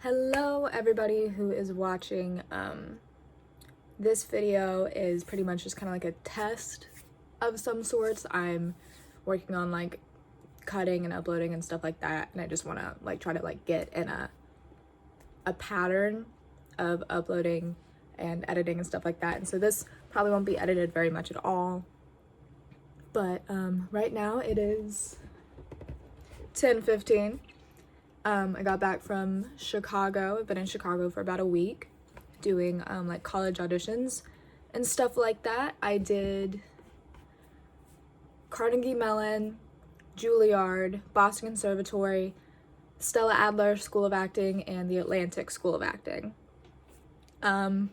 Hello everybody who is watching. This video is pretty much just kind of like a test of some sorts. I'm working on like cutting and uploading and stuff like that, and I just want to like try to like get in a pattern of uploading and editing and stuff like that. And so this probably won't be edited very much at all, but right now it is 10:15. I got back from Chicago. I've been in Chicago for about a week doing like college auditions and stuff like that. I did Carnegie Mellon, Juilliard, Boston Conservatory, Stella Adler School of Acting, and the Atlantic School of Acting. You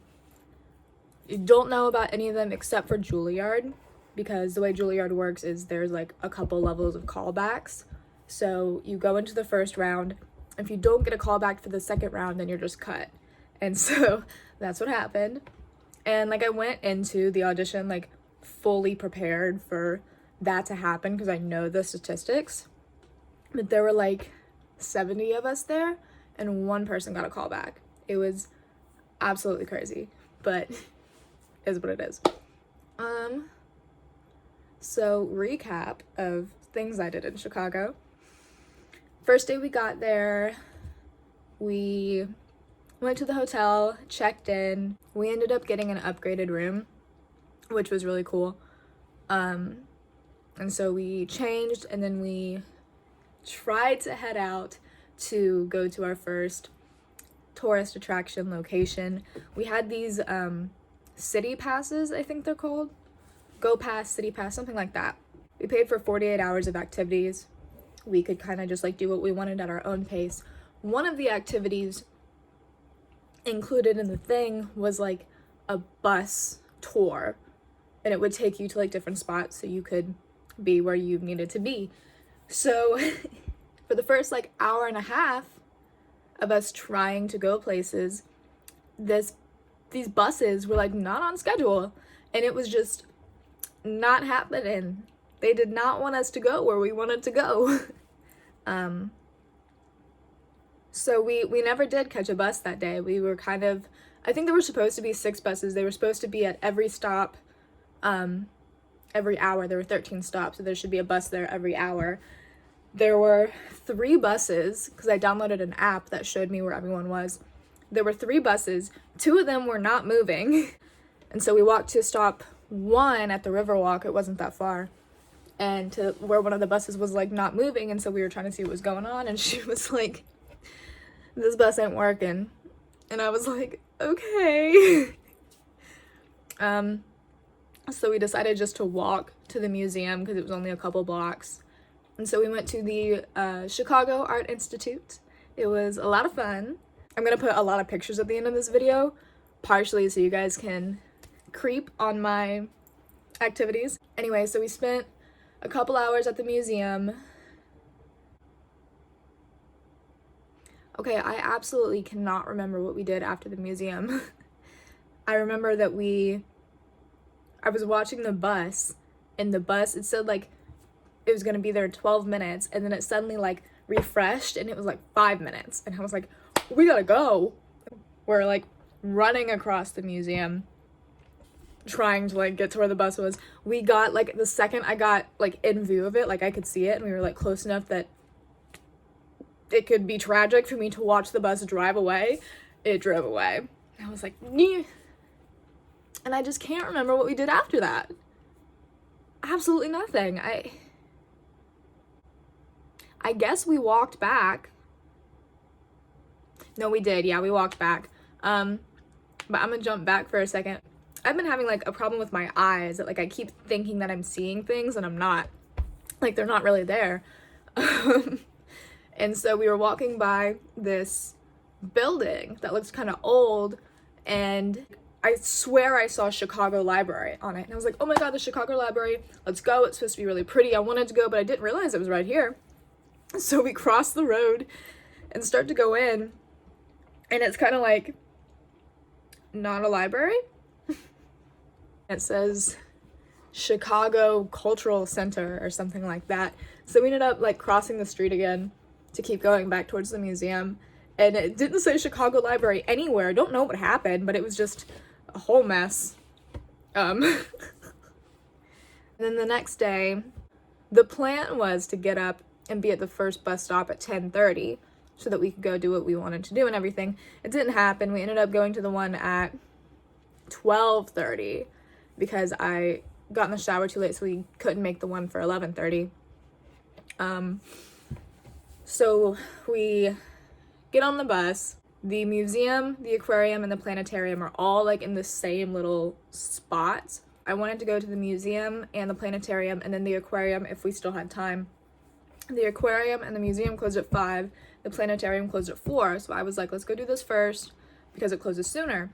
don't know about any of them except for Juilliard, because the way Juilliard works is there's like a couple levels of callbacks. So you go into the first round. If you don't get a callback for the second round, then you're just cut. And so that's what happened. And like I went into the audition like fully prepared for that to happen because I know the statistics. But there were like 70 of us there and one person got a callback. It was absolutely crazy, but it is what it is. So recap of things I did in Chicago. First day we got there, we went to the hotel, checked in. We ended up getting an upgraded room, which was really cool. And so we changed, and then we tried to head out to go to our first tourist attraction location. We had these city passes, I think they're called. Go Pass, City Pass, something like that. We paid for 48 hours of activities. We could kind of just like do what we wanted at our own pace. One of the activities included in the thing was like a bus tour, and it would take you to like different spots so you could be where you needed to be. So for the first like hour and a half of us trying to go places, these buses were like not on schedule, and it was just not happening. They did not want us to go where we wanted to go. So we never did catch a bus that day. We were kind of, I think there were supposed to be 6 buses. They were supposed to be at every stop, every hour. There were 13 stops, so there should be a bus there every hour. There were 3 buses, because I downloaded an app that showed me where everyone was. There were 3 buses. 2 of them were not moving. And so we walked to stop 1 at the Riverwalk. It wasn't that far. And to where one of the buses was like not moving, and so we were trying to see what was going on, and she was like, this bus ain't working. And I was like, okay. So we decided just to walk to the museum because it was only a couple blocks. And so we went to the Chicago Art Institute. It was a lot of fun. I'm gonna put a lot of pictures at the end of this video, partially so you guys can creep on my activities. Anyway, so we spent a couple hours at the museum. Okay, I absolutely cannot remember what we did after the museum. I remember that I was watching the bus, and the bus, it said like it was gonna be there in 12 minutes, and then it suddenly like refreshed, and it was like 5 minutes, and I was like, we gotta go. We're like running across the museum, trying to like get to where the bus was. We got like, the second I got like in view of it, like I could see it, and we were like close enough that it could be tragic for me to watch the bus drive away. It drove away. I was like, nyeh. And I just can't remember what we did after that. Absolutely nothing. I guess we walked back. No, we did. Yeah, we walked back. But I'm gonna jump back for a second. I've been having like a problem with my eyes, that like I keep thinking that I'm seeing things and I'm not. Like they're not really there. And so we were walking by this building that looks kind of old, and I swear I saw Chicago Library on it. And I was like, oh my god, the Chicago Library, let's go. It's supposed to be really pretty. I wanted to go, but I didn't realize it was right here. So we crossed the road and start to go in, and it's kind of like not a library. It says Chicago Cultural Center or something like that. So we ended up like crossing the street again to keep going back towards the museum, and it didn't say Chicago Library anywhere. Don't know what happened, but it was just a whole mess. And then the next day, the plan was to get up and be at the first bus stop at 10:30 so that we could go do what we wanted to do and everything. It didn't happen. We ended up going to the one at 12:30 because I got in the shower too late, so we couldn't make the one for 11:30. So we get on the bus. The museum, the aquarium, and the planetarium are all like in the same little spot. I wanted to go to the museum and the planetarium and then the aquarium if we still had time. The aquarium and the museum closed at 5. The planetarium closed at 4. So I was like, let's go do this first because it closes sooner.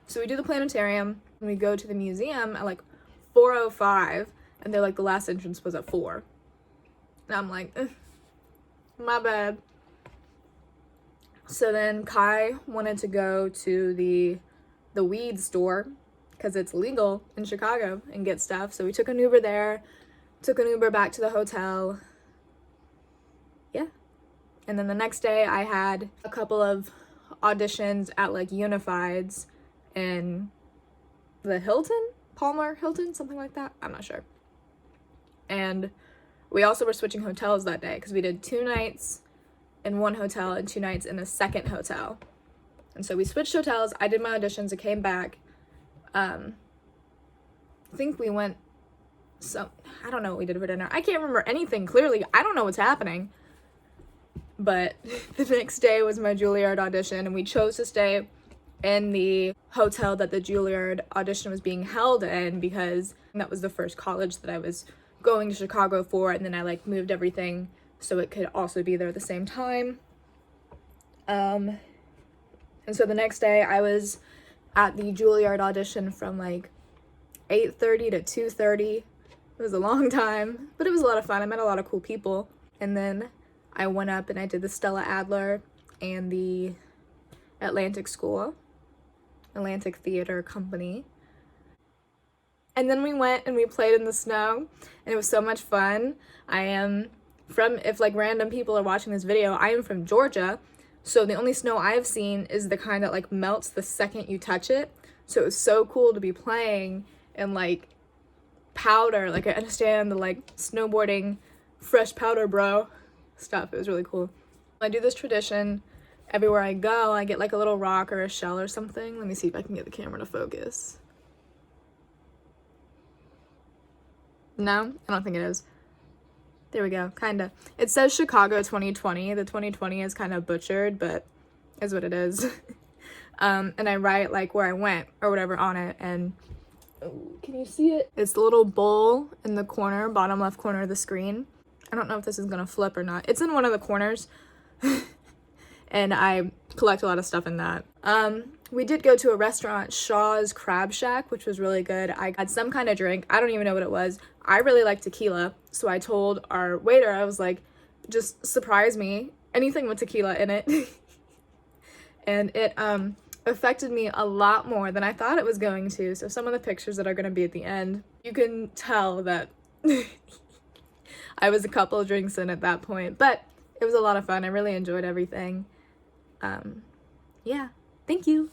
So we do the planetarium and we go to the museum at like 4:05, and they're like, the last entrance was at 4. And I'm like, my bad. So then Kai wanted to go to the weed store because it's legal in Chicago and get stuff. So we took an Uber there, took an Uber back to the hotel. Yeah. And then the next day I had a couple of auditions at like Unifieds in the Palmer Hilton, something like that. I'm not sure. And we also were switching hotels that day because we did 2 nights in one hotel and 2 nights in a second hotel. And so we switched hotels. I did my auditions. I came back. I think we went I don't know what we did for dinner. I can't remember anything clearly. I don't know what's happening. But the next day was my Juilliard audition, and we chose to stay in the hotel that the Juilliard audition was being held in because that was the first college that I was going to Chicago for, and then I like moved everything so it could also be there at the same time. And so the next day I was at the Juilliard audition from like 8:30 to 2:30. It was a long time, but it was a lot of fun. I met a lot of cool people. And then I went up and I did the Stella Adler and the Atlantic Theater Company. And then we went and we played in the snow, and it was so much fun. I am from, if like random people are watching this video, I am from Georgia, so the only snow I've seen is the kind that like melts the second you touch it. So it was so cool to be playing in like powder. Like I understand the like snowboarding fresh powder bro stuff. It was really cool. I do this tradition everywhere I go. I get like a little rock or a shell or something. Let me see if I can get the camera to focus. No, I don't think it is. There we go, kinda. It says Chicago 2020. The 2020 is kind of butchered, but is what it is. And I write like where I went or whatever on it, and can you see it? It's the little bowl in the corner, bottom left corner of the screen. I don't know if this is gonna flip or not. It's in one of the corners. And I collect a lot of stuff in that. We did go to a restaurant, Shaw's Crab Shack, which was really good. I got some kind of drink. I don't even know what it was. I really like tequila, so I told our waiter, I was like, just surprise me, anything with tequila in it. And it affected me a lot more than I thought it was going to. So some of the pictures that are going to be at the end, you can tell that I was a couple of drinks in at that point, but it was a lot of fun. I really enjoyed everything. Yeah, thank you.